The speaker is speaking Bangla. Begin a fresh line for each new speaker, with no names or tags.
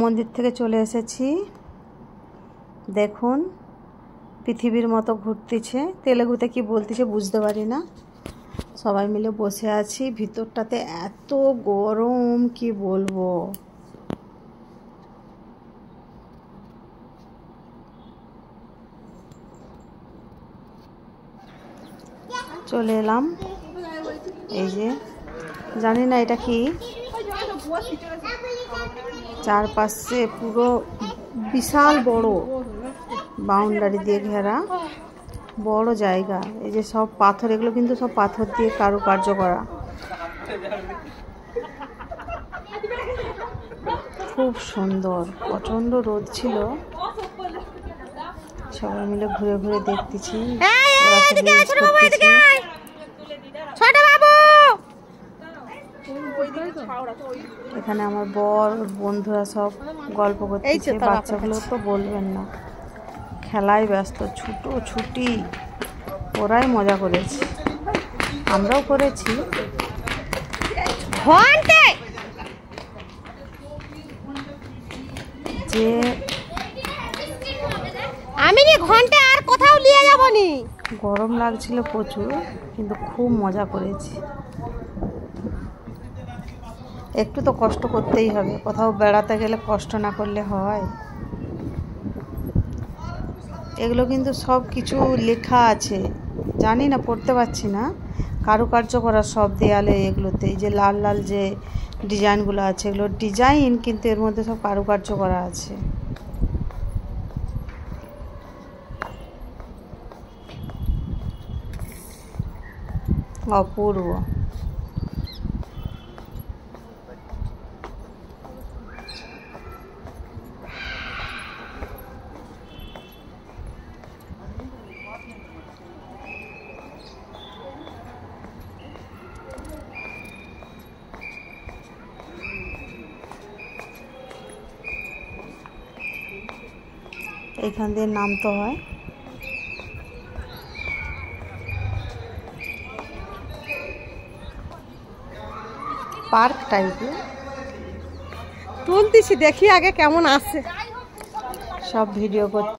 মন্দির থেকে চলে এসেছি। দেখুন পৃথিবীর মতো ঘুরতেছে, তেলেগুতে কি বলতেছে বুঝতে পারি না। সবাই মিলে বসে আছি, ভিতরটাতে এত গরম কি বলবো। চলে এলাম, এই যে জানি না এটা কি, চারপাশে পুরো বিশাল বড় বাউন্ডারি দিয়ে ঘেরা বড় জায়গা। এই যে সব পাথর, এগুলো কিন্তু সব পাথর দিয়ে কারুকার্য করা, খুব সুন্দর। প্রচন্ড রোদ ছিল, সবাই মিলে ঘুরে ঘুরে দেখতেছি। এখানে আমার বর বন্ধুরা সব গল্প করতেছে, বাচ্চাগুলো তো বলবেন না, খেলায় ব্যস্ত, ছুটি ওরাই মজা করেছে, আমরাও করেছি। যে আমি ঘন্টা আর কোথাও নিয়ে যাবনি, গরম লাগছিল প্রচুর, কিন্তু খুব মজা করেছি। একটু তো কষ্ট করতেই হবে, কোথাও বেড়াতে গেলে কষ্ট না করলে হয়। এগুলো কিন্তু সব কিছু লেখা আছে, জানি না, পড়তে পারছি না। কারুকার্য করা সব দেয়ালে, এগুলোতে এই যে লাল লাল যে ডিজাইনগুলো আছে, এগুলো ডিজাইন, কিন্তু এর মধ্যে সব কারুকার্য করা আছে। অপূর্ব। এখান দিয়ে নামতে হয়। পার্ক টাইপের তুলতেছি, দেখি আগে কেমন আছে, সব ভিডিও করতে।